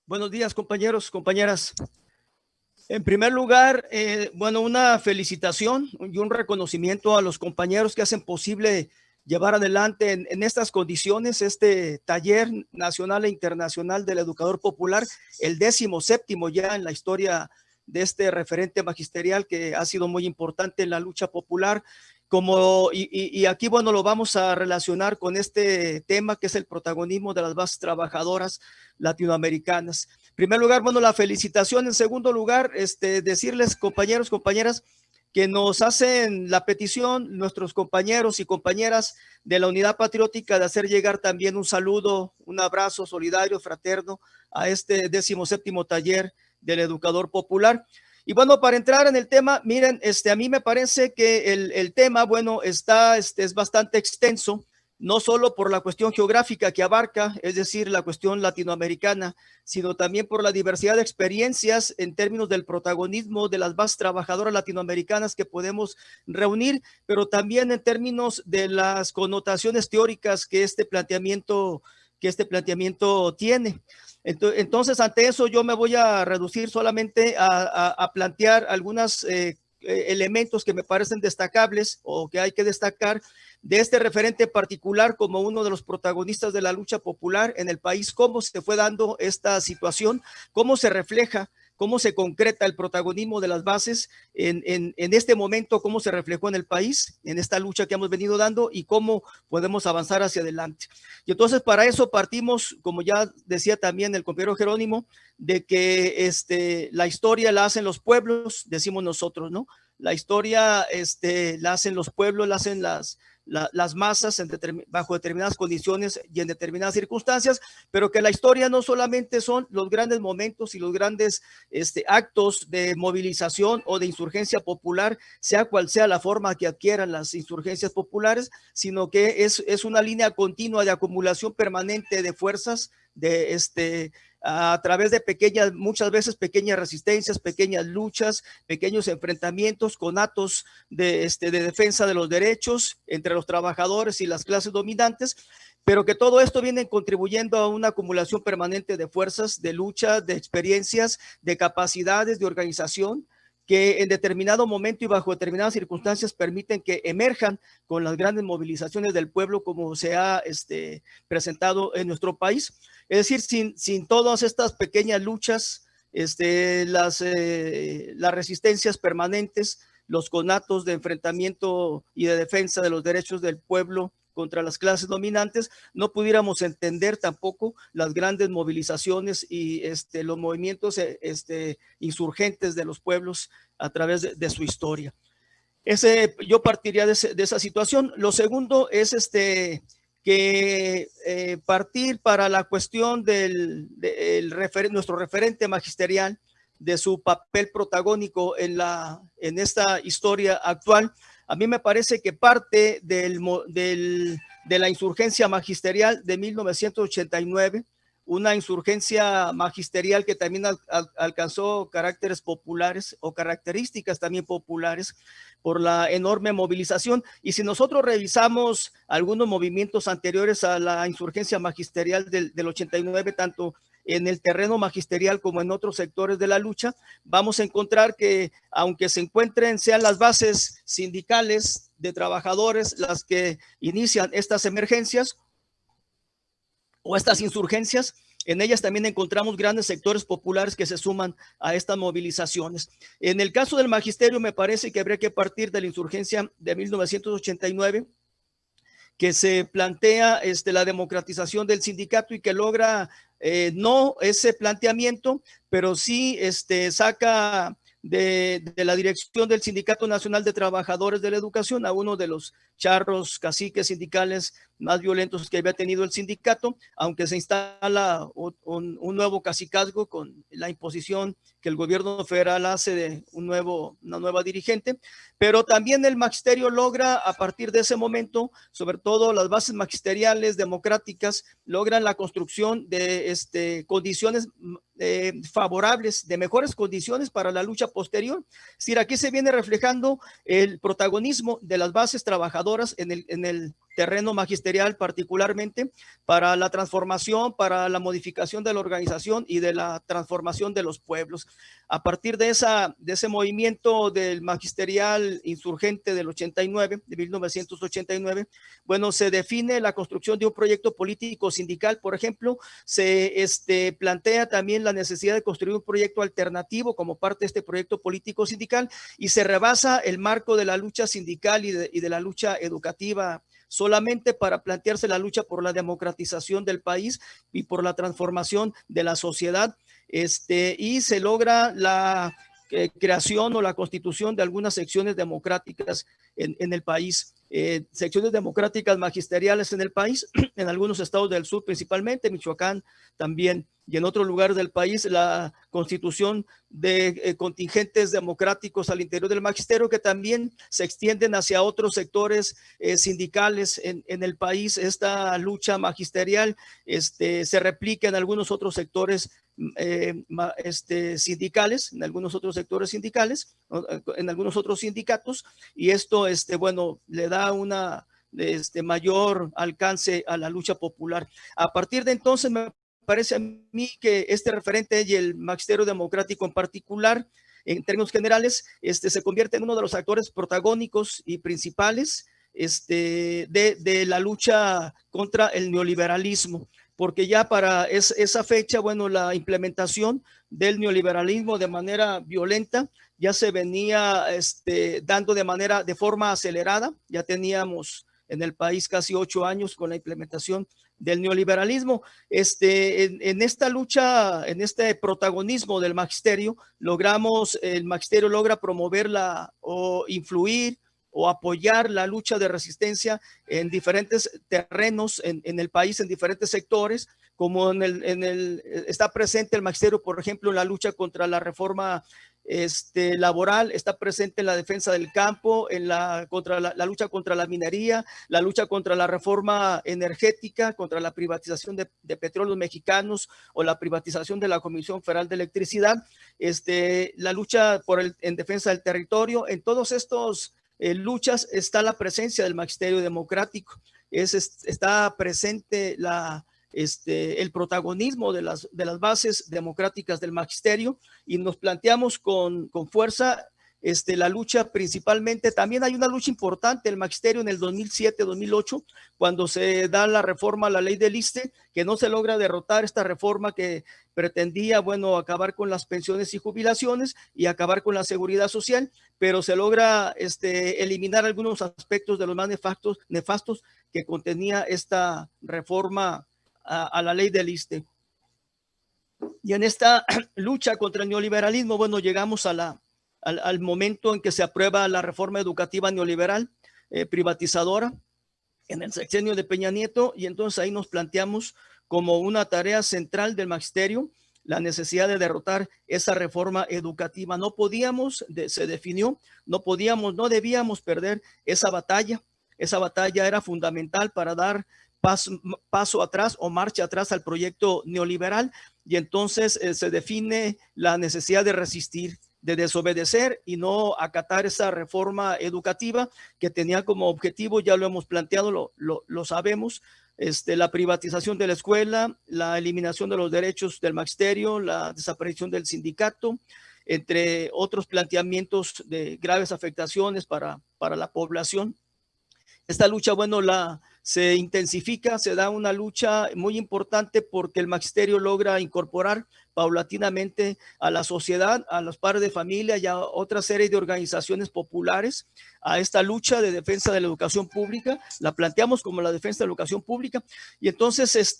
Buenos días, compañeros, compañeras. En primer lugar, una felicitación y un reconocimiento a los compañeros que hacen posible llevar adelante en estas condiciones este taller nacional e internacional del educador popular, el 17º ya en la historia de este referente magisterial que ha sido muy importante en la lucha popular. Y aquí, bueno, lo vamos a relacionar con este tema que es el protagonismo de las bases trabajadoras latinoamericanas. En primer lugar, bueno, la felicitación. En segundo lugar, decirles, compañeros, compañeras, que nos hacen la petición nuestros compañeros y compañeras de la Unidad Patriótica de hacer llegar también un saludo, un abrazo solidario, fraterno a este 17º taller del educador popular. Y bueno, para entrar en el tema, miren, a mí me parece que el tema, bueno, es bastante extenso, no solo por la cuestión geográfica que abarca, es decir, la cuestión latinoamericana, sino también por la diversidad de experiencias en términos del protagonismo de las bases trabajadoras latinoamericanas que podemos reunir, pero también en términos de las connotaciones teóricas que este planteamiento tiene. Entonces, ante eso yo me voy a reducir solamente a plantear algunos elementos que me parecen destacables o que hay que destacar de este referente particular como uno de los protagonistas de la lucha popular en el país, cómo se fue dando esta situación, cómo se refleja, cómo se concreta el protagonismo de las bases en este momento, cómo se reflejó en el país, en esta lucha que hemos venido dando y cómo podemos avanzar hacia adelante. Y entonces para eso partimos, como ya decía también el compañero Jerónimo, de que la historia la hacen los pueblos, decimos nosotros, ¿no? La historia la hacen los pueblos, la hacen las masas bajo determinadas condiciones y en determinadas circunstancias, pero que la historia no solamente son los grandes momentos y los grandes actos de movilización o de insurgencia popular, sea cual sea la forma que adquieran las insurgencias populares, sino que es una línea continua de acumulación permanente de fuerzas, a través de muchas veces pequeñas resistencias, pequeñas luchas, pequeños enfrentamientos con actos de defensa de los derechos entre los trabajadores y las clases dominantes, pero que todo esto viene contribuyendo a una acumulación permanente de fuerzas, de lucha, de experiencias, de capacidades, de organización, que en determinado momento y bajo determinadas circunstancias permiten que emerjan con las grandes movilizaciones del pueblo como se ha presentado en nuestro país. Es decir, sin todas estas pequeñas luchas, las resistencias permanentes, los conatos de enfrentamiento y de defensa de los derechos del pueblo contra las clases dominantes, no pudiéramos entender tampoco las grandes movilizaciones y los movimientos insurgentes de los pueblos a través de su historia. Yo partiría de esa situación. Lo segundo es que partir para la cuestión nuestro referente magisterial, de su papel protagónico en esta historia actual. A mí me parece que parte de la insurgencia magisterial de 1989, una insurgencia magisterial que también alcanzó caracteres populares o características también populares por la enorme movilización. Y si nosotros revisamos algunos movimientos anteriores a la insurgencia magisterial del 89, tanto en el terreno magisterial como en otros sectores de la lucha, vamos a encontrar que aunque se encuentren, sean las bases sindicales de trabajadores las que inician estas emergencias o estas insurgencias, en ellas también encontramos grandes sectores populares que se suman a estas movilizaciones. En el caso del magisterio, me parece que habría que partir de la insurgencia de 1989, que se plantea la democratización del sindicato y que logra no ese planteamiento, pero sí saca de la dirección del Sindicato Nacional de Trabajadores de la Educación a uno de los charros caciques sindicales más violentos que había tenido el sindicato, aunque se instala un nuevo cacicazgo con la imposición que el gobierno federal hace de una nueva dirigente, pero también el magisterio logra a partir de ese momento, sobre todo las bases magisteriales democráticas, logran la construcción de condiciones favorables, de mejores condiciones para la lucha posterior. Es decir, aquí se viene reflejando el protagonismo de las bases trabajadoras en el terreno magisterial particularmente para la transformación, para la modificación de la organización y de la transformación de los pueblos. A partir de ese movimiento del magisterial insurgente del 89, de 1989, bueno, se define la construcción de un proyecto político sindical, por ejemplo, se plantea también la necesidad de construir un proyecto alternativo como parte de este proyecto político sindical y se rebasa el marco de la lucha sindical y de la lucha educativa solamente para plantearse la lucha por la democratización del país y por la transformación de la sociedad, y se logra la creación o la constitución de algunas secciones democráticas en el país, secciones democráticas magisteriales en el país, en algunos estados del sur principalmente, Michoacán también, y en otros lugares del país la constitución de contingentes democráticos al interior del magisterio que también se extienden hacia otros sectores sindicales en el país. Esta lucha magisterial se replica en algunos otros sectores sindicales, en algunos otros sectores sindicales, en algunos otros sindicatos, y esto, bueno, le da una mayor alcance a la lucha popular. A partir de entonces me parece a mí que este referente y el magisterio democrático en particular, en términos generales, se convierte en uno de los actores protagónicos y principales de la lucha contra el neoliberalismo, porque ya para esa fecha, bueno, la implementación del neoliberalismo de manera violenta ya se venía dando de forma acelerada. Ya teníamos en el país casi 8 años con la implementación del neoliberalismo. En esta lucha, en este protagonismo del magisterio, el magisterio logra promoverla o influir o apoyar la lucha de resistencia en diferentes terrenos en el país, en diferentes sectores, como está presente el magisterio, por ejemplo, en la lucha contra la reforma laboral, está presente en la defensa del campo, contra la lucha contra la minería, la lucha contra la reforma energética, contra la privatización de petróleos mexicanos o la privatización de la Comisión Federal de Electricidad, la lucha en defensa del territorio. En todos estos luchas está la presencia del magisterio democrático, está presente el protagonismo de las bases democráticas del magisterio, y nos planteamos con fuerza la lucha principalmente. También hay una lucha importante del magisterio en el 2007-2008, cuando se da la reforma a la ley del ISSSTE, que no se logra derrotar esta reforma que pretendía, bueno, acabar con las pensiones y jubilaciones y acabar con la seguridad social, pero se logra eliminar algunos aspectos de los más nefastos que contenía esta reforma a la ley del ISSSTE. Y en esta lucha contra el neoliberalismo, bueno, llegamos al momento en que se aprueba la reforma educativa neoliberal privatizadora en el sexenio de Peña Nieto, y entonces ahí nos planteamos como una tarea central del magisterio la necesidad de derrotar esa reforma educativa. No podíamos, se definió, no debíamos perder esa batalla. Esa batalla era fundamental para dar paso atrás o marcha atrás al proyecto neoliberal, y entonces se define la necesidad de resistir, de desobedecer y no acatar esa reforma educativa que tenía como objetivo, ya lo hemos planteado, lo sabemos, la privatización de la escuela, la eliminación de los derechos del magisterio, la desaparición del sindicato, entre otros planteamientos de graves afectaciones para la población. Esta lucha, bueno, se intensifica, se da una lucha muy importante porque el magisterio logra incorporar paulatinamente a la sociedad, a los padres de familia y a otra serie de organizaciones populares a esta lucha de defensa de la educación pública. La planteamos como la defensa de la educación pública, y entonces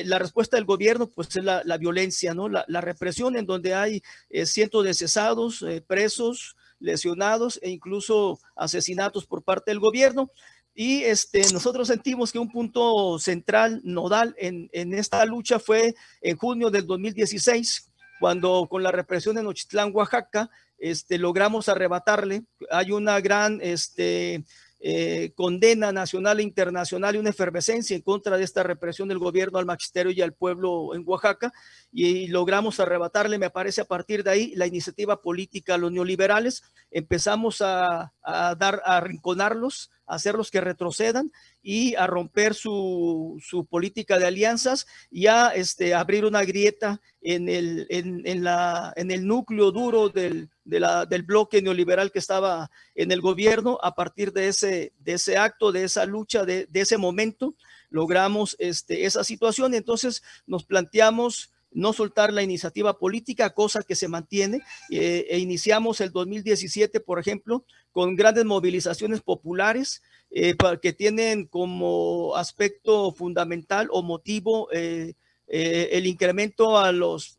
la respuesta del gobierno pues es la violencia, ¿no? La represión, en donde hay cientos de cesados, presos, lesionados e incluso asesinatos por parte del gobierno. Y nosotros sentimos que un punto central, nodal en esta lucha fue en junio del 2016, cuando con la represión en Nochitlán, Oaxaca, logramos arrebatarle. Hay una gran condena nacional e internacional y una efervescencia en contra de esta represión del gobierno al magisterio y al pueblo en Oaxaca, y logramos arrebatarle, me parece, a partir de ahí la iniciativa política a los neoliberales. Empezamos a arrinconarlos, hacerlos que retrocedan y a romper su política de alianzas y a abrir una grieta en el núcleo duro del bloque neoliberal que estaba en el gobierno. A partir de ese acto, de esa lucha, de ese momento, logramos esa situación. Entonces nos planteamos no soltar la iniciativa política, cosa que se mantiene, e iniciamos el 2017, por ejemplo, con grandes movilizaciones populares que tienen como aspecto fundamental o motivo el incremento a los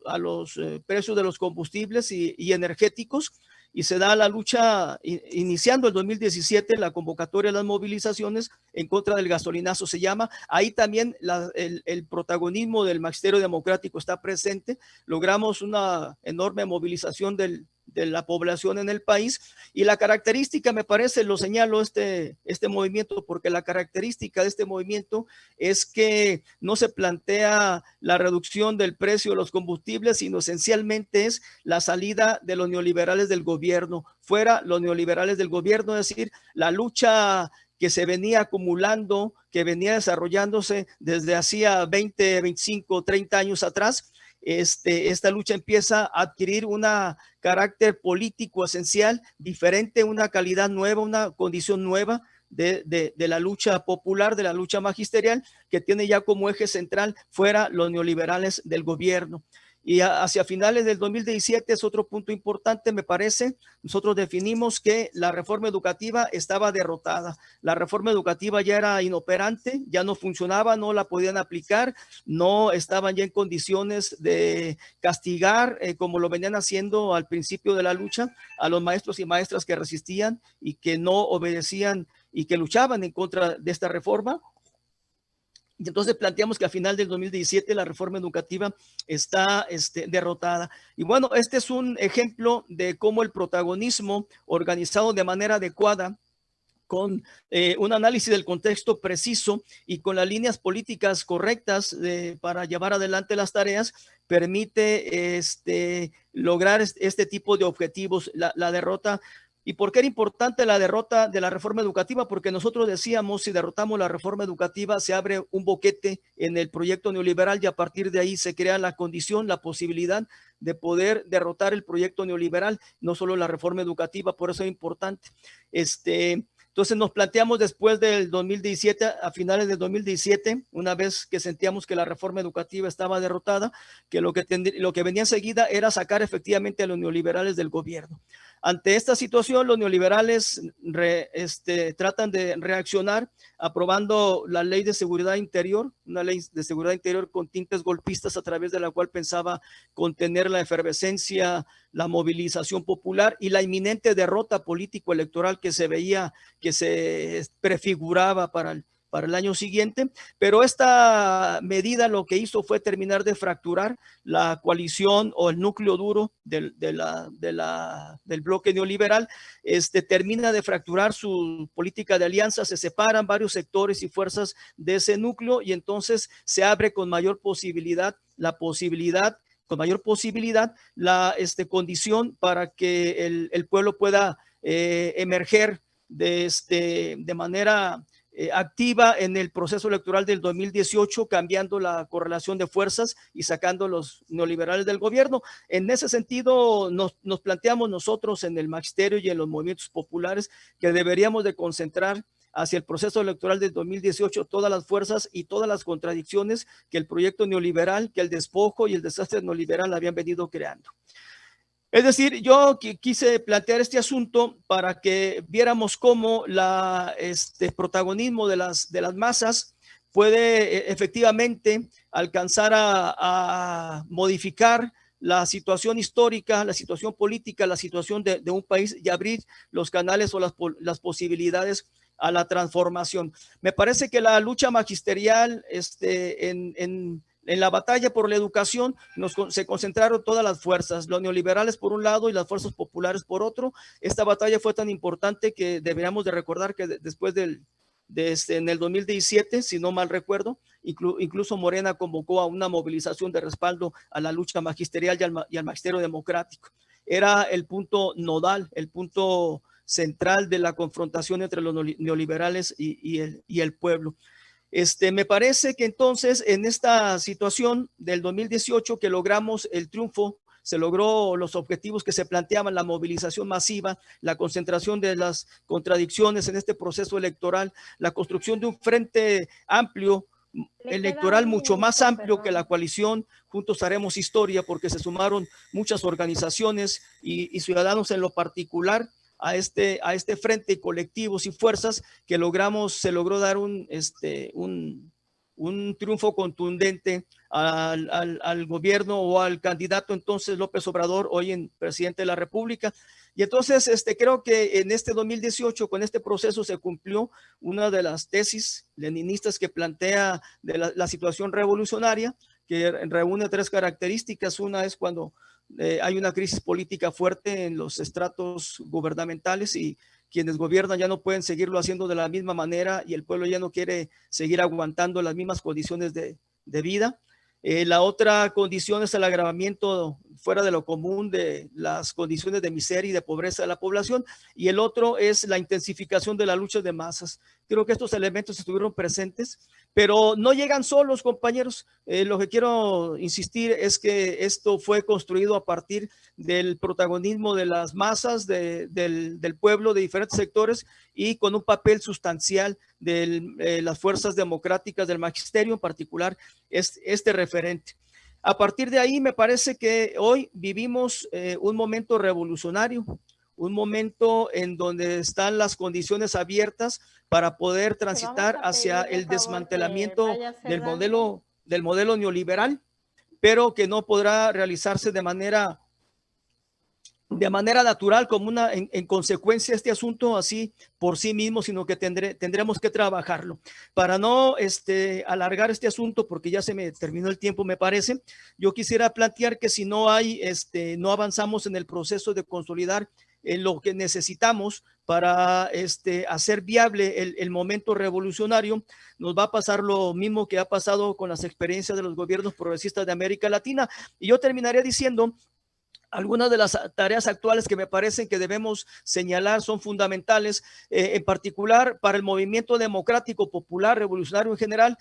precios de los combustibles y energéticos, y se da la lucha iniciando el 2017, la convocatoria de las movilizaciones en contra del gasolinazo se llama. Ahí también el protagonismo del Magisterio Democrático está presente. Logramos una enorme movilización de la población en el país, y la característica, me parece, lo señalo este movimiento, porque la característica de este movimiento es que no se plantea la reducción del precio de los combustibles, sino esencialmente es la salida de los neoliberales del gobierno, fuera los neoliberales del gobierno, es decir, la lucha que se venía acumulando, que venía desarrollándose desde hacía 20, 25, 30 años atrás. Esta lucha empieza a adquirir un carácter político esencial, diferente, una calidad nueva, una condición nueva de la lucha popular, de la lucha magisterial, que tiene ya como eje central fuera los neoliberales del gobierno. Y hacia finales del 2017 es otro punto importante, me parece. Nosotros definimos que la reforma educativa estaba derrotada. La reforma educativa ya era inoperante, ya no funcionaba, no la podían aplicar, no estaban ya en condiciones de castigar, como lo venían haciendo al principio de la lucha, a los maestros y maestras que resistían y que no obedecían y que luchaban en contra de esta reforma. Y entonces planteamos que a final del 2017 la reforma educativa está derrotada. Y bueno, este es un ejemplo de cómo el protagonismo organizado de manera adecuada, con un análisis del contexto preciso y con las líneas políticas correctas para llevar adelante las tareas, permite lograr este tipo de objetivos. La derrota. ¿Y por qué era importante la derrota de la reforma educativa? Porque nosotros decíamos, si derrotamos la reforma educativa, se abre un boquete en el proyecto neoliberal, y a partir de ahí se crea la condición, la posibilidad de poder derrotar el proyecto neoliberal, no solo la reforma educativa. Por eso es importante. Entonces nos planteamos después del 2017, a finales del 2017, una vez que sentíamos que la reforma educativa estaba derrotada, que lo que venía enseguida era sacar efectivamente a los neoliberales del gobierno. Ante esta situación, los neoliberales tratan de reaccionar aprobando la ley de seguridad interior, una ley de seguridad interior con tintes golpistas, a través de la cual pensaba contener la efervescencia, la movilización popular y la inminente derrota político-electoral que se veía, que se prefiguraba para el año siguiente. Pero esta medida lo que hizo fue terminar de fracturar la coalición o el núcleo duro del bloque neoliberal. Termina de fracturar su política de alianza, se separan varios sectores y fuerzas de ese núcleo, y entonces se abre con mayor posibilidad la condición para que el pueblo pueda emerger de manera activa en el proceso electoral del 2018, cambiando la correlación de fuerzas y sacando los neoliberales del gobierno. En ese sentido, nos planteamos nosotros en el magisterio y en los movimientos populares que deberíamos de concentrar hacia el proceso electoral del 2018 todas las fuerzas y todas las contradicciones que el proyecto neoliberal, que el despojo y el desastre neoliberal habían venido creando. Es decir, yo quise plantear este asunto para que viéramos cómo protagonismo de las masas puede efectivamente alcanzar a modificar la situación histórica, la situación política, la situación de un país, y abrir los canales o las posibilidades a la transformación. Me parece que la lucha magisterial en la batalla por la educación se concentraron todas las fuerzas, los neoliberales por un lado y las fuerzas populares por otro. Esta batalla fue tan importante que deberíamos de recordar que después en el 2017, si no mal recuerdo, incluso Morena convocó a una movilización de respaldo a la lucha magisterial y al magisterio democrático. Era el punto nodal, el punto central de la confrontación entre los neoliberales y el pueblo. Me parece que entonces en esta situación del 2018 que logramos el triunfo, se logró los objetivos que se planteaban, la movilización masiva, la concentración de las contradicciones en este proceso electoral, la construcción de un frente amplio, electoral mucho más amplio que la coalición. Juntos haremos historia, porque se sumaron muchas organizaciones y ciudadanos en lo particular a este frente, y colectivos y fuerzas que se logró dar un triunfo contundente al gobierno o al candidato entonces López Obrador, hoy en presidente de la República. Y entonces creo que en este 2018, con este proceso, se cumplió una de las tesis leninistas que plantea de la situación revolucionaria, que reúne tres características. Una es cuando hay una crisis política fuerte en los estratos gubernamentales y quienes gobiernan ya no pueden seguirlo haciendo de la misma manera, y el pueblo ya no quiere seguir aguantando las mismas condiciones de vida. La otra condición es el agravamiento fuera de lo común de las condiciones de miseria y de pobreza de la población, y el otro es la intensificación de la lucha de masas. Creo que estos elementos estuvieron presentes, pero no llegan solos, compañeros. Lo que quiero insistir es que esto fue construido a partir del protagonismo de las masas, del pueblo, de diferentes sectores, y con un papel sustancial de las fuerzas democráticas, del magisterio en particular, este referente. A partir de ahí, me parece que hoy vivimos un momento revolucionario, un momento en donde están las condiciones abiertas para poder transitar hacia el desmantelamiento del modelo neoliberal, pero que no podrá realizarse de manera natural, como en consecuencia este asunto así por sí mismo, sino que tendremos que trabajarlo. Para no alargar este asunto, porque ya se me terminó el tiempo, me parece, yo quisiera plantear que si no no avanzamos en el proceso de consolidar lo que necesitamos para hacer viable el momento revolucionario, nos va a pasar lo mismo que ha pasado con las experiencias de los gobiernos progresistas de América Latina. Y yo terminaría diciendo: algunas de las tareas actuales que me parecen que debemos señalar son fundamentales, en particular para el movimiento democrático, popular, revolucionario en general,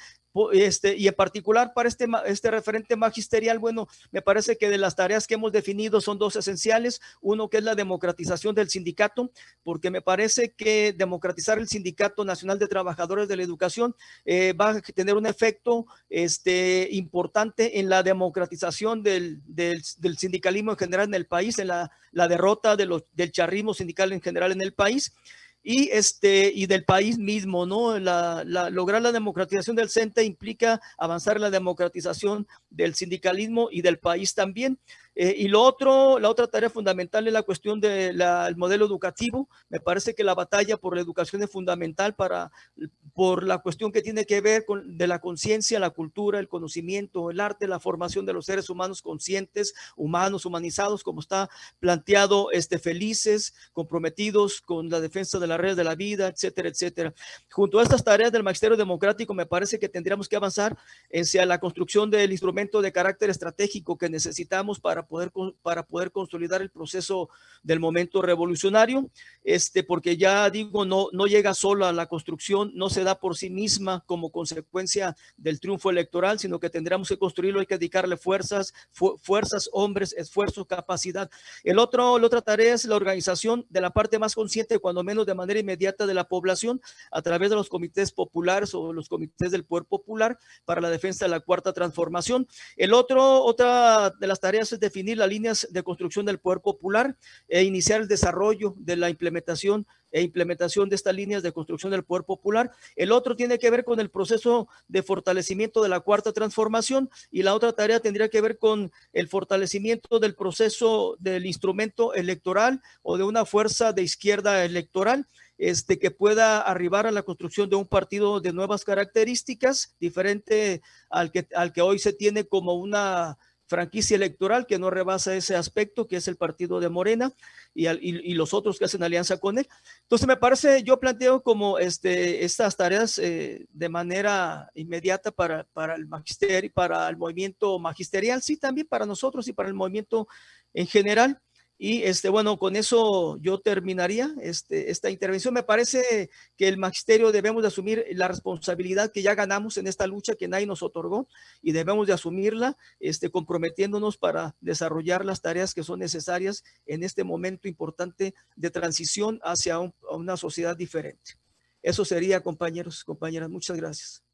y en particular para este referente magisterial. Bueno, me parece que de las tareas que hemos definido son dos esenciales. Uno, que es la democratización del sindicato, porque me parece que democratizar el Sindicato Nacional de Trabajadores de la Educación va a tener un efecto importante en la democratización del sindicalismo en general en el país, en la derrota del charrismo sindical en general en el país, y del país mismo, ¿no? Lograr la democratización del CENTE implica avanzar en la democratización del sindicalismo y del país también. Y la otra tarea fundamental es la cuestión del modelo educativo. Me parece que la batalla por la educación es fundamental por la cuestión que tiene que ver de la conciencia, la cultura, el conocimiento, el arte, la formación de los seres humanos conscientes, humanos, humanizados, como está planteado, felices, comprometidos con la defensa de las redes de la vida, etcétera, etcétera. Junto a estas tareas del magisterio democrático, me parece que tendríamos que avanzar hacia la construcción del instrumento de carácter estratégico que necesitamos para poder consolidar el proceso del momento revolucionario, porque ya digo, no llega solo a la construcción, no se da por sí misma como consecuencia del triunfo electoral, sino que tendremos que construirlo. Hay que dedicarle fuerzas, hombres, esfuerzo, capacidad. La otra tarea es la organización de la parte más consciente, cuando menos de manera inmediata, de la población, a través de los comités populares o los comités del poder popular para la defensa de la cuarta transformación. Otra de las tareas es definir las líneas de construcción del poder popular e iniciar el desarrollo de la implementación de estas líneas de construcción del poder popular. El otro tiene que ver con el proceso de fortalecimiento de la cuarta transformación, y la otra tarea tendría que ver con el fortalecimiento del proceso del instrumento electoral o de una fuerza de izquierda electoral, que pueda arribar a la construcción de un partido de nuevas características, diferente al que hoy se tiene como una franquicia electoral, que no rebasa ese aspecto, que es el partido de Morena y los otros que hacen alianza con él. Entonces, me parece, yo planteo como estas tareas de manera inmediata para el magisterio, para el movimiento magisterial, sí, también para nosotros y para el movimiento en general. Y bueno, con eso yo terminaría esta intervención. Me parece que el magisterio debemos de asumir la responsabilidad que ya ganamos en esta lucha que nadie nos otorgó, y debemos de asumirla, comprometiéndonos para desarrollar las tareas que son necesarias en este momento importante de transición hacia una sociedad diferente. Eso sería, compañeros, compañeras. Muchas gracias.